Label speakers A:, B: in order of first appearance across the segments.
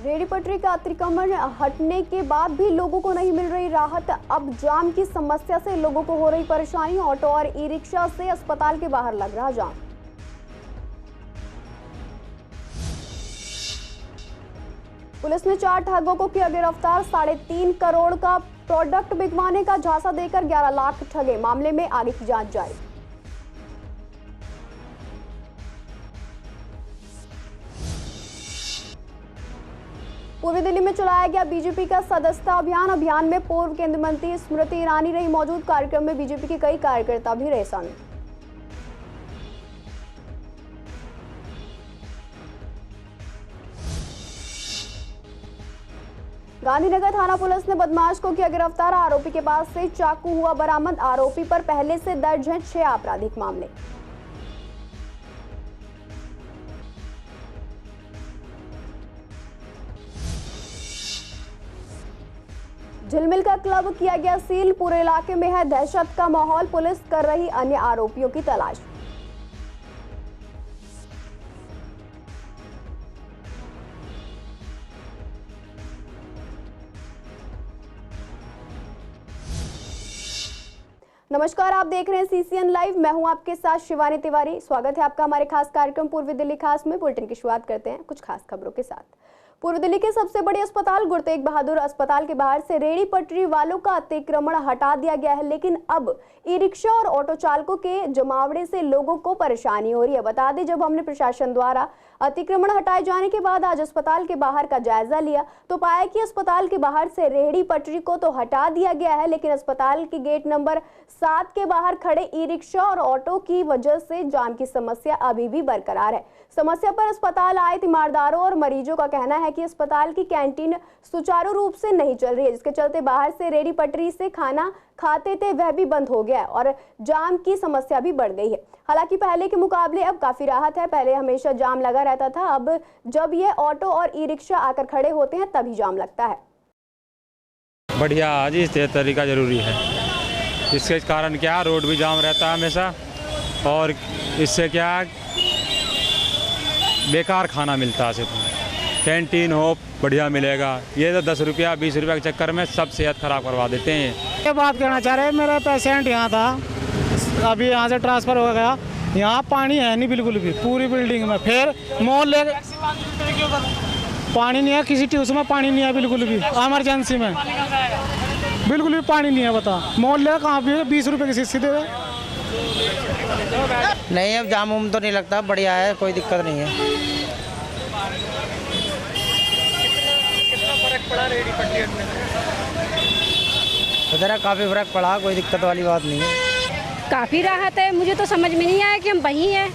A: रेहड़ी पटरी का अतिक्रमण हटने के बाद भी लोगों को नहीं मिल रही राहत। अब जाम की समस्या से लोगों को हो रही परेशानी। ऑटो और ई रिक्शा से अस्पताल के बाहर लग रहा जाम। पुलिस ने 4 ठगों को किया गिरफ्तार। 3.5 करोड़ का प्रोडक्ट बिकवाने का झांसा देकर 11 लाख ठगे। मामले में आगे की जांच जारी। पूर्वी दिल्ली में चलाया गया बीजेपी का सदस्यता अभियान। अभियान में पूर्व केंद्रीय मंत्री स्मृति ईरानी रही मौजूद। कार्यक्रम में बीजेपी के कई कार्यकर्ता भी रहे शामिल। गांधीनगर थाना पुलिस ने बदमाश को किया गिरफ्तार। आरोपी के पास से चाकू हुआ बरामद। आरोपी पर पहले से दर्ज हैं 6 आपराधिक मामले। झिलमिल का क्लब किया गया सील। पूरे इलाके में है दहशत का माहौल। पुलिस कर रही अन्य आरोपियों की तलाश। नमस्कार, आप देख रहे हैं सीसीएन लाइव। मैं हूं आपके साथ शिवानी तिवारी। स्वागत है आपका हमारे खास कार्यक्रम पूर्वी दिल्ली खास में। बुलेटिन की शुरुआत करते हैं कुछ खास खबरों के साथ। पूर्व दिल्ली के सबसे बड़े अस्पताल गुरु तेग बहादुर अस्पताल के बाहर से रेहड़ी पटरी वालों का अतिक्रमण हटा दिया गया है, लेकिन अब ई रिक्शा और ऑटो चालकों के जमावड़े से लोगों को परेशानी हो रही है। बता दें, जब हमने प्रशासन द्वारा अतिक्रमण हटाए जाने के बाद आज अस्पताल के बाहर का जायजा लिया तो पाया कि अस्पताल के बाहर से रेहड़ी पटरी को तो हटा दिया गया है, लेकिन अस्पताल के गेट नंबर 7 के बाहर खड़े ई रिक्शा और ऑटो की वजह से जाम की समस्या अभी भी बरकरार है। समस्या पर अस्पताल आए तीमारदारों और मरीजों का कहना है कि अस्पताल की कैंटीन सुचारू रूप से नहीं चल रही है, जिसके चलते बाहर से रेहड़ी पटरी से खाना खाते थे वह भी बंद हो गया है और जाम की समस्या भी बढ़ गई है। हालांकि पहले के मुकाबले अब काफी राहत है। पहले हमेशा जाम लगा रहता था, अब जब ये ऑटो और ई रिक्शा आकर खड़े होते हैं तभी जाम लगता है।
B: बढ़िया आज इस तरीका जरूरी है। इसके कारण क्या रोड भी जाम रहता है हमेशा, और इससे क्या बेकार खाना मिलता है। सिर्फ कैंटीन हो बढ़िया मिलेगा, ये तो 10 रुपया 20 रुपया के चक्कर में सब सेहत खराब करवा देते हैं।
C: ये बात कहना चाह रहे हैं, मेरा पेशेंट यहाँ था, अभी यहाँ से ट्रांसफ़र हो गया। यहाँ पानी है नहीं बिल्कुल भी, पूरी बिल्डिंग में। फिर मॉल ले पानी नहीं है, किसी ट्यूब में पानी नहीं है बिल्कुल भी। इमरजेंसी में बिल्कुल भी पानी नहीं है। बता मॉल ले कहाँ भी 20 रुपये की शीशी दे।
D: नहीं, अब जाम उम तो नहीं लगता, बढ़िया है, कोई दिक्कत नहीं है।
E: कितना फर्क पड़ा रेहड़ी पटरी हटने से?
D: जरा काफ़ी फर्क पड़ा, कोई दिक्कत वाली बात नहीं है।
F: काफ़ी राहत है। मुझे तो समझ में नहीं आया कि हम वहीं हैं।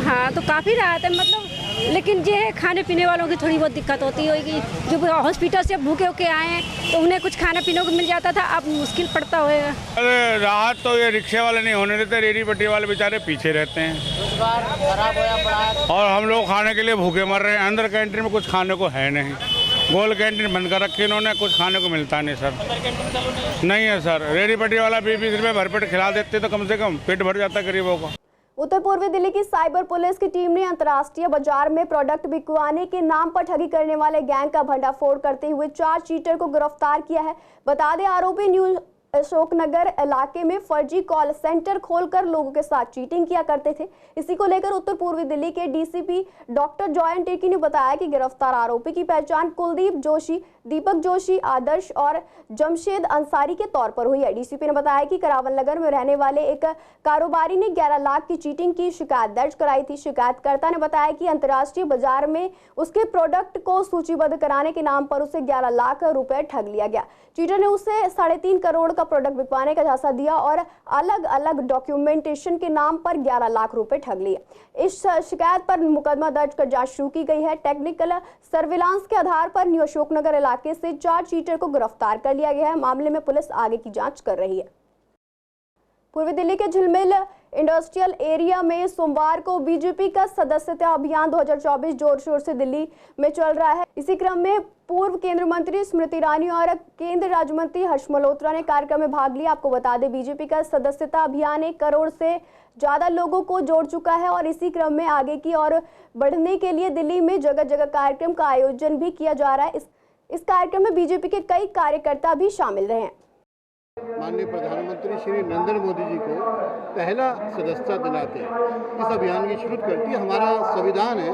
F: हाँ, तो काफ़ी राहत है मतलब, लेकिन ये है खाने पीने वालों की थोड़ी बहुत दिक्कत होती होगी। जो हॉस्पिटल से भूखे होके आए हैं तो उन्हें कुछ खाना पीने को मिल जाता था, अब मुश्किल पड़ता होगा।
G: अरे राहत तो ये रिक्शे वाले नहीं होने देते, रेहड़ी पटरी वाले बेचारे पीछे रहते हैं।
D: रोजगार खराब होया पड़ा है
G: और हम लोग खाने के लिए भूखे मर रहे हैं। अंदर कैंटीन में कुछ खाने को है नहीं। गोल कैंटीन बंद कर रखी इन्होंने, कुछ खाने को मिलता नहीं सर। नहीं है सर, रेहड़ी पटरी वाला 20-20 रुपये भरपेट खिला देते तो कम से कम पेट भर जाता गरीबों का।
A: उत्तर पूर्वी दिल्ली की साइबर पुलिस की टीम ने अंतर्राष्ट्रीय बाजार में प्रोडक्ट बिकवाने के नाम पर ठगी करने वाले गैंग का भंडाफोड़ करते हुए 4 चीटर को गिरफ्तार किया है। बता दें, आरोपी न्यू अशोकनगर इलाके में फर्जी कॉल सेंटर खोलकर लोगों के साथ चीटिंग किया करते थे। इसी को लेकर उत्तर पूर्वी दिल्ली के डीसीपी डॉक्टर जॉयन टेकी ने बताया कि गिरफ्तार आरोपी की पहचान कुलदीप जोशी, दीपक जोशी, आदर्श और जमशेद अंसारी के तौर पर हुई है। डीसीपी ने बताया कि करावल नगर में रहने वाले एक कारोबारी ने 11 लाख की चीटिंग की शिकायत दर्ज कराई थी। शिकायतकर्ता ने बताया कि अंतर्राष्ट्रीय बाजार में उसके प्रोडक्ट को सूचीबद्ध कराने के नाम पर उसे 11 लाख रुपए ठग लिया गया। चीटर ने उसे 3.5 करोड़ का प्रोडक्ट बिकवाने का झांसा दिया और अलग अलग डॉक्यूमेंटेशन के नाम पर 11 लाख रुपए ठग लिए। इस शिकायत पर मुकदमा दर्ज कर जांच शुरू की गई है। टेक्निकल सर्विलांस के आधार पर न्यू अशोकनगर इलाके से 4 चीटर को गिरफ्तार कर लिया गया है। मामले में पुलिस आगे की जांच कर रही है। पूर्वी दिल्ली के झिलमिल इंडस्ट्रियल एरिया में सोमवार को बीजेपी का सदस्यता अभियान 2024 जोर शोर से दिल्ली में चल रहा है। इसी क्रम में पूर्व केंद्रीय मंत्री स्मृति ईरानी और केंद्रीय राज्य मंत्री हर्ष मल्होत्रा ने कार्यक्रम में भाग लिया। आपको बता दें, बीजेपी का सदस्यता अभियान 1 करोड़ से ज्यादा लोगों को जोड़ चुका है और इसी क्रम में आगे की ओर बढ़ने के लिए दिल्ली में जगह जगह कार्यक्रम का आयोजन भी किया जा रहा है। इस कार्यक्रम में बीजेपी के कई कार्यकर्ता भी शामिल रहे हैं।
H: माननीय प्रधानमंत्री श्री नरेंद्र मोदी जी को पहला सदस्यता दिलाते इस अभियान की शुरू करती है। हमारा संविधान है,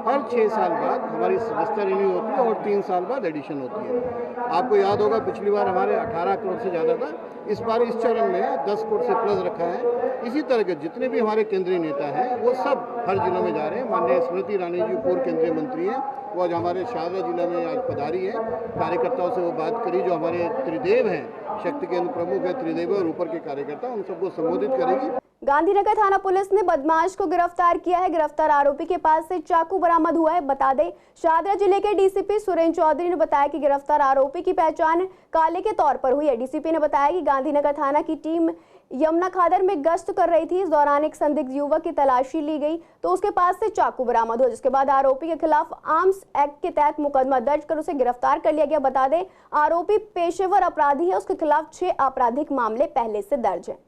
H: हर 6 साल बाद हमारी सदस्यता रिन्यू होती है और 3 साल बाद एडिशन होती है। आपको याद होगा पिछली बार हमारे 18 करोड़ से ज़्यादा था, इस बार इस चरण में 10 करोड़ से प्लस रखा है। इसी तरह के जितने भी हमारे केंद्रीय नेता हैं वो सब हर जिलों में जा रहे हैं। माननीय स्मृति ईरानी जी पूर्व केंद्रीय मंत्री हैं, वो आज हमारे शाहदरा जिला में आज पधारी है। कार्यकर्ताओं से वो बात करी, जो हमारे त्रिदेव हैं, शक्ति केंद्र प्रमुख है त्रिदेव और ऊपर के कार्यकर्ता, उन सबको संबोधित करेगी।
A: गांधीनगर थाना पुलिस ने बदमाश को गिरफ्तार किया है। गिरफ्तार आरोपी के पास से चाकू बरामद हुआ है। बता दें, शाहदरा जिले के डीसीपी सुरेंद्र चौधरी ने बताया कि गिरफ्तार आरोपी की पहचान काले के तौर पर हुई है। डीसीपी ने बताया कि गांधीनगर थाना की टीम यमुना खादर में गश्त कर रही थी। इस दौरान एक संदिग्ध युवक की तलाशी ली गई तो उसके पास से चाकू बरामद हुआ, जिसके बाद आरोपी के खिलाफ आर्म्स एक्ट के तहत मुकदमा दर्ज कर उसे गिरफ्तार कर लिया गया। बता दें, आरोपी पेशेवर अपराधी है, उसके खिलाफ 6 आपराधिक मामले पहले से दर्ज हैं।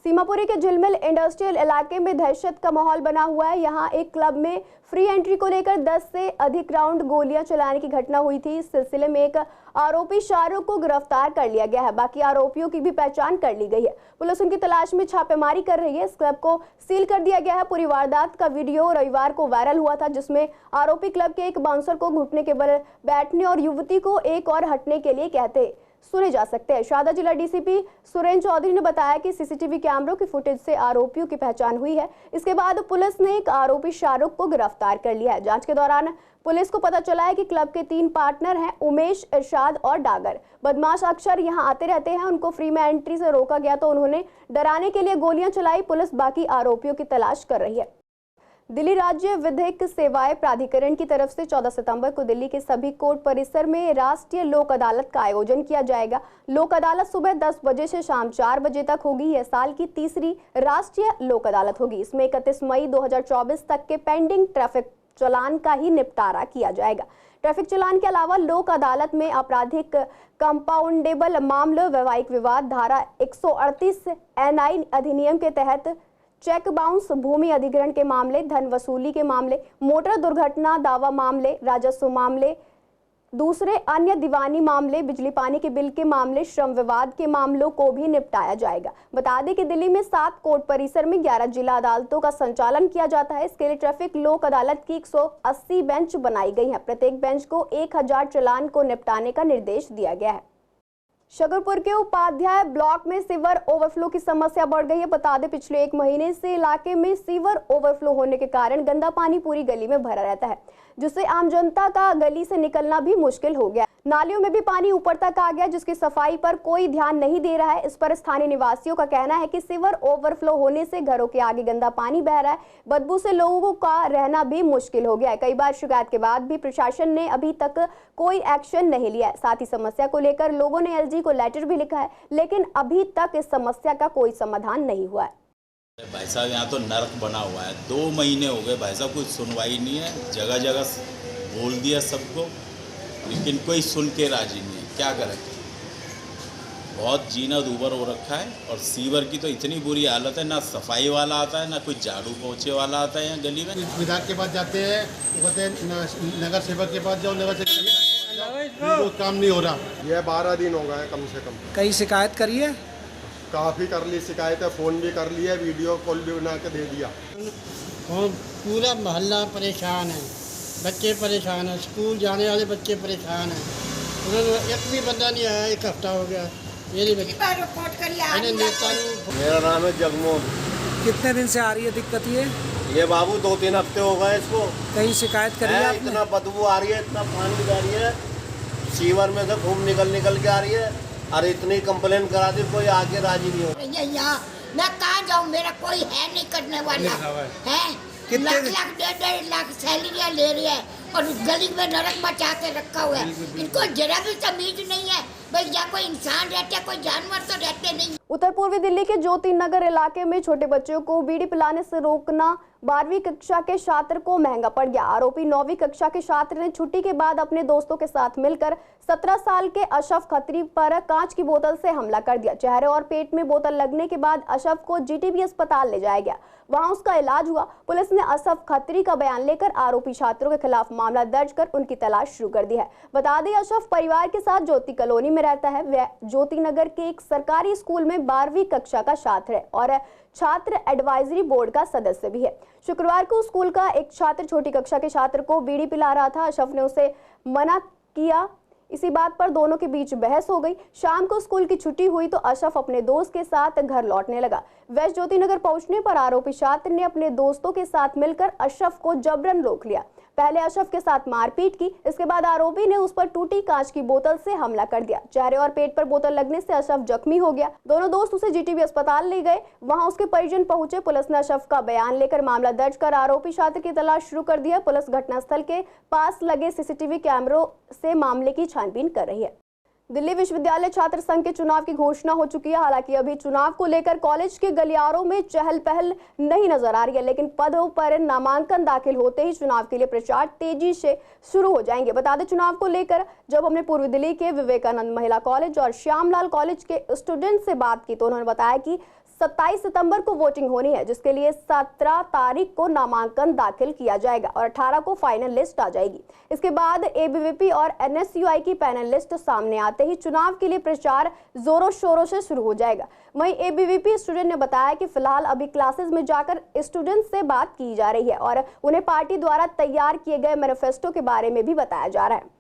A: सीमापुरी के झिलमिल इंडस्ट्रियल इलाके में दहशत का माहौल बना हुआ है। यहां एक क्लब में फ्री एंट्री को लेकर 10 से अधिक राउंड गोलियां चलाने की घटना हुई थी। इस सिलसिले में एक आरोपी शाहरुख को गिरफ्तार कर लिया गया है। बाकी आरोपियों की भी पहचान कर ली गई है। पुलिस उनकी तलाश में छापेमारी कर रही है। इस क्लब को सील कर दिया गया है। पूरी वारदात का वीडियो रविवार को वायरल हुआ था, जिसमें आरोपी क्लब के एक बाउंसर को घुटने के बल बैठने और युवती को एक और हटने के लिए कहते सुने जा सकते हैं। शाहदरा जिला डीसीपी सुरेंद्र चौधरी ने बताया कि सीसीटीवी कैमरों की फुटेज से आरोपियों की पहचान हुई है। इसके बाद पुलिस ने एक आरोपी शाहरुख को गिरफ्तार कर लिया है। जांच के दौरान पुलिस को पता चला है कि क्लब के 3 पार्टनर हैं, उमेश, इरशाद और डागर। बदमाश अक्सर यहां आते रहते हैं। उनको फ्री में एंट्री से रोका गया तो उन्होंने डराने के लिए गोलियां चलाई। पुलिस बाकी आरोपियों की तलाश कर रही है। दिल्ली राज्य विधिक सेवाएं प्राधिकरण की तरफ से 14 सितंबर को दिल्ली के सभी कोर्ट परिसर में राष्ट्रीय लोक अदालत का आयोजन किया जाएगा। लोक अदालत सुबह 10 बजे से शाम 4 बजे तक होगी। यह साल की तीसरी राष्ट्रीय लोक अदालत होगी। इसमें 31 मई 2024 तक के पेंडिंग ट्रैफिक चालान का ही निपटारा किया जाएगा। ट्रैफिक चालान के अलावा लोक अदालत में आपराधिक कंपाउंडेबल मामले, वैवाहिक विवाद, धारा 138 NI अधिनियम के तहत चेक बाउंस, भूमि अधिग्रहण के मामले, धन वसूली के मामले, मोटर दुर्घटना दावा मामले, राजस्व मामले, दूसरे अन्य दीवानी मामले, बिजली पानी के बिल के मामले, श्रम विवाद के मामलों को भी निपटाया जाएगा। बता दें कि दिल्ली में 7 कोर्ट परिसर में 11 जिला अदालतों का संचालन किया जाता है। इसके लिए ट्रैफिक लोक अदालत की 180 बेंच बनाई गई है। प्रत्येक बेंच को 1000 चालान को निपटाने का निर्देश दिया गया है। शकरपुर के उपाध्याय ब्लॉक में सीवर ओवरफ्लो की समस्या बढ़ गई है। बता दें, पिछले 1 महीने से इलाके में सीवर ओवरफ्लो होने के कारण गंदा पानी पूरी गली में भरा रहता है, जिससे आम जनता का गली से निकलना भी मुश्किल हो गया। नालियों में भी पानी ऊपर तक आ गया, जिसकी सफाई पर कोई ध्यान नहीं दे रहा है। इस पर स्थानीय निवासियों का कहना है कि सीवर ओवरफ्लो होने से घरों के आगे गंदा पानी बह रहा है। बदबू से लोगों का रहना भी मुश्किल हो गया है। कई बार शिकायत के बाद भी प्रशासन ने अभी तक कोई एक्शन नहीं लिया है। साथ ही समस्या को लेकर लोगों ने LG को लेटर भी लिखा है, लेकिन अभी तक इस समस्या का कोई समाधान नहीं हुआ है।
I: भाई साहब, यहाँ तो नर्क बना हुआ है। 2 महीने हो गए भाई साहब, कोई सुनवाई नहीं है। जगह जगह बोल दिया सबको, लेकिन कोई सुन के राजी नहीं है। क्या करें, बहुत जीना दूबर हो रखा है। और सीवर की तो इतनी बुरी हालत है, ना सफाई वाला आता है, ना कोई झाड़ू पोछे वाला आता है यहाँ गली में।
J: विधायक के पास जाते हैं, बोलते हैं नगर सेवक के पास जाओ, नगर सेवक काम नहीं हो रहा।
K: यह 12 दिन हो गए कम से कम।
J: कई शिकायत करी है,
K: काफ़ी कर ली शिकायत है, फ़ोन भी कर लिया, वीडियो कॉल भी बना के दे दिया।
J: और पूरा मोहल्ला परेशान है, बच्चे परेशान हैं, स्कूल जाने वाले बच्चे परेशान हैं। उन्होंने एक भी बंदा नहीं आया, 1 हफ्ता हो गया।
K: मेरा नाम है जगमोहन।
J: कितने दिन से आ रही है दिक्कत
K: ये बाबू 2-3 हफ्ते हो गए इसको।
J: कहीं शिकायत करी है?
K: इतना बदबू आ रही है, इतना पानी जा रही है, सीवर में से खूब निकल के आ रही है। अरे इतनी कंप्लेन करा दी, कोई आके राजी नहीं हो।
L: यहाँ मैं कहाँ जाऊँ, मेरा कोई है नहीं करने वाला है। लाख 1.5 लाख सैलरियाँ ले रही है और गली में नरक मचा के रखा हुआ है। इनको जरा भी तमीज नहीं है। भैया कोई इंसान रहते, कोई जानवर तो रहते नहीं।
A: उत्तर पूर्वी दिल्ली के ज्योति नगर इलाके में छोटे बच्चों को बीड़ी पिलाने से रोकना 12वीं कक्षा के छात्र को महंगा पड़ गया। आरोपी 9वीं कक्षा के छात्र ने छुट्टी के बाद अपने दोस्तों के साथ मिलकर 17 साल के अशरफ खत्री पर कांच की बोतल से हमला कर दिया। चेहरे और पेट में बोतल लगने के बाद अशरफ को जीटीबी अस्पताल ले जाया गया, वहां उसका इलाज हुआ। पुलिस ने अशरफ खत्री का बयान लेकर आरोपी छात्रों के खिलाफ मामला दर्ज कर उनकी तलाश शुरू कर दी है। बता दें, अशरफ परिवार के साथ ज्योति कॉलोनी में रहता है। वह ज्योति नगर के एक सरकारी स्कूल में 12वीं कक्षा का छात्र है और छात्र एडवाइजरी बोर्ड का सदस्य भी है। शुक्रवार को स्कूल का एक छात्र छोटी कक्षा के छात्र को बीड़ी पिला रहा था। अशरफ ने उसे मना किया। इसी बात पर दोनों के बीच बहस हो गई। शाम को स्कूल की छुट्टी हुई तो अशरफ अपने दोस्त के साथ घर लौटने लगा। वेस्ट ज्योति नगर पहुंचने पर आरोपी छात्र ने अपने दोस्तों के साथ मिलकर अशरफ को जबरन रोक लिया। पहले अशरफ के साथ मारपीट की, इसके बाद आरोपी ने उस पर टूटी कांच की बोतल से हमला कर दिया। चेहरे और पेट पर बोतल लगने से अशरफ जख्मी हो गया। दोनों दोस्त उसे जीटीबी अस्पताल ले गए, वहां उसके परिजन पहुंचे। पुलिस ने अशरफ का बयान लेकर मामला दर्ज कर आरोपी छात्र की तलाश शुरू कर दी है। पुलिस घटनास्थल के पास लगे सीसीटीवी कैमरों से मामले की छानबीन कर रही है। दिल्ली विश्वविद्यालय छात्र संघ के चुनाव की घोषणा हो चुकी है। हालांकि अभी चुनाव को लेकर कॉलेज के गलियारों में चहल पहल नहीं नजर आ रही है, लेकिन पदों पर नामांकन दाखिल होते ही चुनाव के लिए प्रचार तेजी से शुरू हो जाएंगे। बता दें, चुनाव को लेकर जब हमने पूर्वी दिल्ली के विवेकानंद महिला कॉलेज और श्यामलाल कॉलेज के स्टूडेंट से बात की तो उन्होंने बताया कि 27 सितंबर को वोटिंग होनी है, जिसके लिए 17 तारीख को नामांकन दाखिल किया जाएगा और 18 को फाइनल लिस्ट आ जाएगी। इसके बाद एबीवीपी और एनएसयूआई की पैनल लिस्ट सामने आते ही चुनाव के लिए प्रचार जोरों शोरों से शुरू हो जाएगा। वहीं एबीवीपी स्टूडेंट ने बताया कि फिलहाल अभी क्लासेस में जाकर स्टूडेंट से बात की जा रही है और उन्हें पार्टी द्वारा तैयार किए गए मैनिफेस्टो के बारे में भी बताया जा रहा है।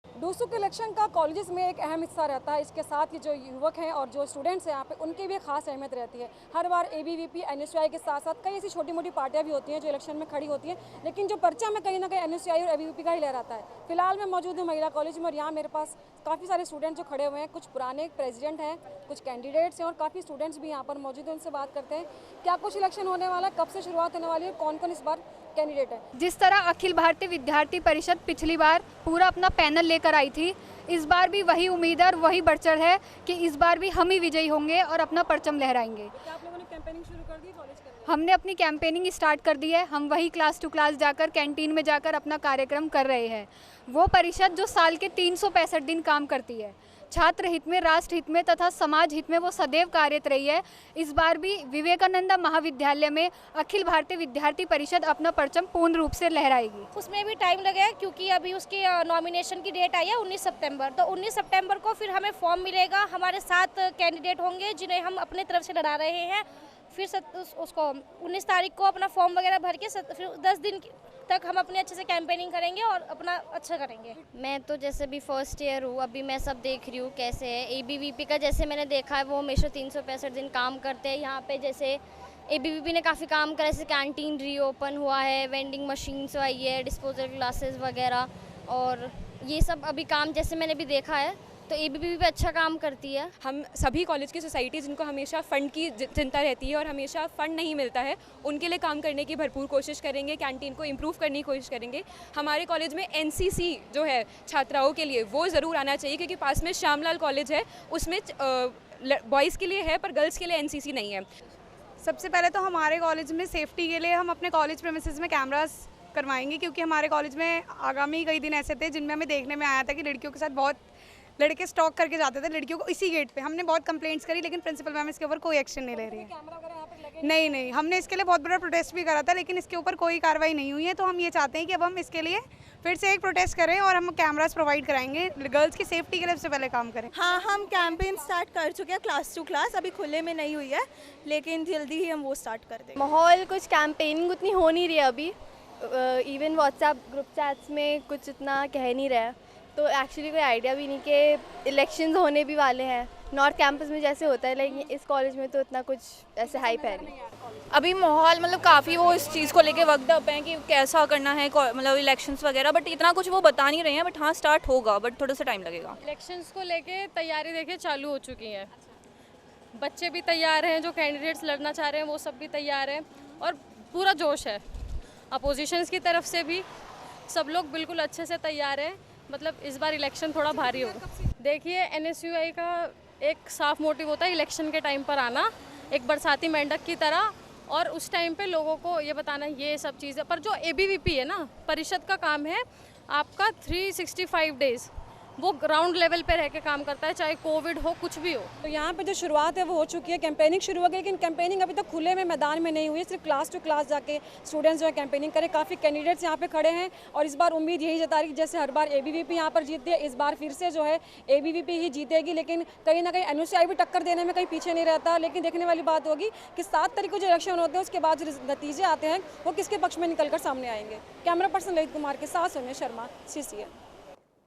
M: डूसू के इलेक्शन का कॉलेजेस में एक अहम हिस्सा रहता है। इसके साथ ही जो युवक हैं और जो स्टूडेंट्स हैं यहाँ पे, उनकी भी एक खास अहमियत रहती है। हर बार एबीवीपी एनएसयूआई के साथ साथ कई ऐसी छोटी मोटी पार्टियाँ भी होती हैं जो इलेक्शन में खड़ी होती हैं, लेकिन जो पर्चा में कहीं ना कहीं एनएसयूआई और एबीवीपी का ही लहराता है। फिलहाल मैं मौजूद हूँ महिला कॉलेज में और यहाँ मेरे पास काफ़ी सारे स्टूडेंट जो खड़े हुए हैं। कुछ पुराने प्रेसिडेंट हैं, कुछ कैंडिडेट्स हैं और काफ़ी स्टूडेंट्स भी यहाँ पर मौजूद हैं। उनसे बात करते हैं क्या कुछ इलेक्शन होने वाला है, कब से शुरुआत होने वाली है, कौन कौन इस बार कैंडिडेट है।
N: जिस तरह अखिल भारतीय विद्यार्थी परिषद पिछली बार पूरा अपना पैनल लेकर आई थी, इस बार भी वही उम्मीद है और वही बढ़ चढ़ है कि इस बार भी हम ही विजयी होंगे और अपना परचम लहराएंगे।
M: क्या आप लोगों ने कैंपेनिंग शुरू कर दी कॉलेज के लिए?
N: हमने अपनी कैंपेनिंग स्टार्ट कर दी है। हम वही क्लास टू क्लास जाकर कैंटीन में जाकर अपना कार्यक्रम कर रहे हैं। वो परिषद जो साल के 365 दिन काम करती है, छात्र हित में, राष्ट्र हित में तथा समाज हित में वो सदैव कार्यरत रही है। इस बार भी विवेकानंद महाविद्यालय में अखिल भारतीय विद्यार्थी परिषद अपना परचम पूर्ण रूप से लहराएगी।
O: उसमें भी टाइम लगेगा क्योंकि अभी उसकी नॉमिनेशन की डेट आई है 19 सितंबर। तो 19 सितंबर को फिर हमें फॉर्म मिलेगा। हमारे 7 कैंडिडेट होंगे जिन्हें हम अपने तरफ से लड़ा रहे हैं। फिर उसको 19 तारीख को अपना फॉर्म वगैरह भर के फिर 10 दिन तक हम अपने अच्छे से कैंपेनिंग करेंगे और अपना अच्छा करेंगे।
P: मैं तो जैसे भी फर्स्ट ईयर हूँ, अभी मैं सब देख रही हूँ कैसे है। एबीवीपी का जैसे मैंने देखा है वो हमेशा 365 दिन काम करते हैं। यहाँ पे जैसे एबीवीपी ने काफ़ी काम करा, जैसे कैंटीन रीओपन हुआ है, वेंडिंग मशीन्स आई है, डिस्पोजल ग्लासेस वगैरह, और ये सब अभी काम जैसे मैंने भी देखा है तो एबीवीपी पे अच्छा काम करती है।
Q: हम सभी कॉलेज की सोसाइटी जिनको हमेशा फ़ंड की चिंता रहती है और हमेशा फ़ंड नहीं मिलता है, उनके लिए काम करने की भरपूर कोशिश करेंगे। कैंटीन को इम्प्रूव करने की कोशिश करेंगे। हमारे कॉलेज में एनसीसी जो है छात्राओं के लिए वो ज़रूर आना चाहिए, क्योंकि पास में श्यामलाल कॉलेज है, उसमें बॉयज़ के लिए है पर गर्ल्स के लिए एनसीसी नहीं है।
R: सबसे पहले तो हमारे कॉलेज में सेफ्टी के लिए हम अपने कॉलेज प्रेमिसेस में कैमरास करवाएंगे, क्योंकि हमारे कॉलेज में आगामी कई दिन ऐसे थे जिनमें हमें देखने में आया था कि लड़कियों के साथ बहुत लड़के स्टॉक करके जाते थे लड़कियों को इसी गेट पे। हमने बहुत कंप्लेंट्स करी लेकिन प्रिंसिपल मैम इसके ऊपर कोई एक्शन नहीं ले रही है। नहीं, हमने इसके लिए बहुत बड़ा प्रोटेस्ट भी करा था लेकिन इसके ऊपर कोई कार्रवाई नहीं हुई है। तो हम ये चाहते हैं कि अब हम इसके लिए फिर से एक प्रोटेस्ट करें और हम कैमरास प्रोवाइड कराएंगे। गर्ल्स की सेफ्टी के लिए सबसे पहले काम करें।
S: हाँ, हम कैंपेन स्टार्ट कर चुके हैं क्लास टू क्लास। अभी खुले में नहीं हुई है लेकिन जल्दी ही हम वो स्टार्ट कर देंगे।
T: माहौल कुछ कैंपेनिंग उतनी हो नहीं रही है अभी। इवन व्हाट्सएप ग्रुप चैट्स में कुछ इतना कह नहीं रहा है, तो एक्चुअली कोई आइडिया भी नहीं कि इलेक्शंस होने भी वाले हैं। नॉर्थ कैंपस में जैसे होता है, लेकिन इस कॉलेज में तो इतना कुछ ऐसे हाइप है नहीं।
U: अभी माहौल मतलब काफ़ी वो इस चीज़ को लेके वक्त अप है कि कैसा करना है मतलब इलेक्शंस वगैरह, बट इतना कुछ वो बता नहीं रहे हैं। बट हाँ, स्टार्ट होगा बट थोड़ा सा टाइम लगेगा।
V: इलेक्शंस को लेके तैयारी देखिए चालू हो चुकी है। बच्चे भी तैयार हैं, जो कैंडिडेट्स लड़ना चाह रहे हैं वो सब भी तैयार हैं और पूरा जोश है। अपोजिशंस की तरफ से भी सब लोग बिल्कुल अच्छे से तैयार हैं। मतलब इस बार इलेक्शन थोड़ा भारी होगा। देखिए NSUI का एक साफ मोटिव होता है इलेक्शन के टाइम पर आना, एक बरसाती मेंढक की तरह, और उस टाइम पे लोगों को ये बताना ये सब चीज़ें। पर जो ABVP है ना, परिषद का काम है आपका 365 डेज़, वो ग्राउंड लेवल पे रह के काम करता है, चाहे कोविड हो कुछ भी हो।
M: तो यहाँ पे जो शुरुआत है वो हो चुकी है, कैंपेनिंग शुरू हो गई, लेकिन कैंपेनिंग अभी तक खुले में मैदान में नहीं हुई है, सिर्फ क्लास टू क्लास जाके स्टूडेंट्स जो है कैंपेनिंग करें। काफ़ी कैंडिडेट्स यहाँ पे खड़े हैं और इस बार उम्मीद यही जता रही है जैसे हर बार ABVP यहाँ पर जीतती है, इस बार फिर से जो है ABVP ही जीतेगी। लेकिन कहीं ना कहीं NSUI भी टक्कर देने में कहीं पीछे नहीं रहता। लेकिन देखने वाली बात होगी कि 7 तारीख को जो इलेक्शन होते हैं उसके बाद जो नतीजे आते हैं वो किसके पक्ष में निकल कर सामने आएंगे। कैमरा पर्सन ललित कुमार के साथ सोनिया शर्मा, CCN।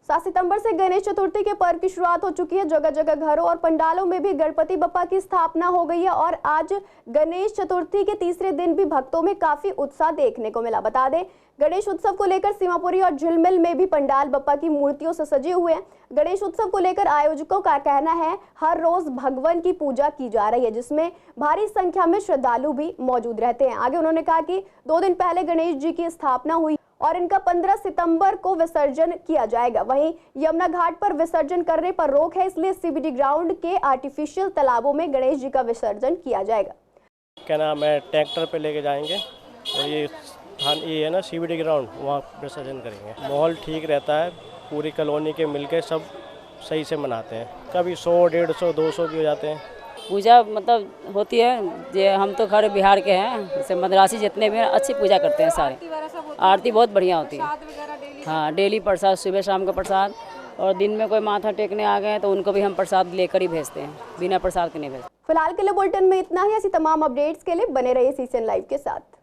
A: 7 सितंबर से गणेश चतुर्थी के पर्व की शुरुआत हो चुकी है। जगह जगह घरों और पंडालों में भी गणपति बप्पा की स्थापना हो गई है और आज गणेश चतुर्थी के तीसरे दिन भी भक्तों में काफी उत्साह देखने को मिला। बता दें, गणेश उत्सव को लेकर सीमापुरी और झिलमिल में भी पंडाल बप्पा की मूर्तियों से सजे हुए हैं। गणेश उत्सव को लेकर आयोजकों का कहना है हर रोज भगवान की पूजा की जा रही है, जिसमें भारी संख्या में श्रद्धालु भी मौजूद रहते हैं। आगे उन्होंने कहा कि 2 दिन पहले गणेश जी की स्थापना हुई और इनका 15 सितंबर को विसर्जन किया जाएगा। वहीं यमुना घाट पर विसर्जन करने पर रोक है, इसलिए CBD ग्राउंड के आर्टिफिशियल तालाबों में गणेश जी का विसर्जन किया जाएगा।
B: क्या नाम है, ट्रैक्टर पे लेके जाएंगे और ये है ना CBD ग्राउंड, वहाँ विसर्जन करेंगे। माहौल ठीक रहता है, पूरी कॉलोनी के मिलके सब सही से मनाते हैं। कभी 100, 150, 200 भी हो जाते हैं।
C: पूजा मतलब होती है, ये हम तो खड़े बिहार के हैं, जैसे मद्रासी जितने भी हैं अच्छी पूजा करते हैं सारे। आरती बहुत बढ़िया होती है। हाँ, डेली प्रसाद, सुबह शाम का प्रसाद, और दिन में कोई माथा टेकने आ गए तो उनको भी हम प्रसाद लेकर ही भेजते हैं, बिना प्रसाद के नहीं भेजते।
A: फिलहाल के लिए बुलेटिन में इतना ही। ऐसी तमाम अपडेट्स के लिए बने रहिए CCN लाइव के साथ।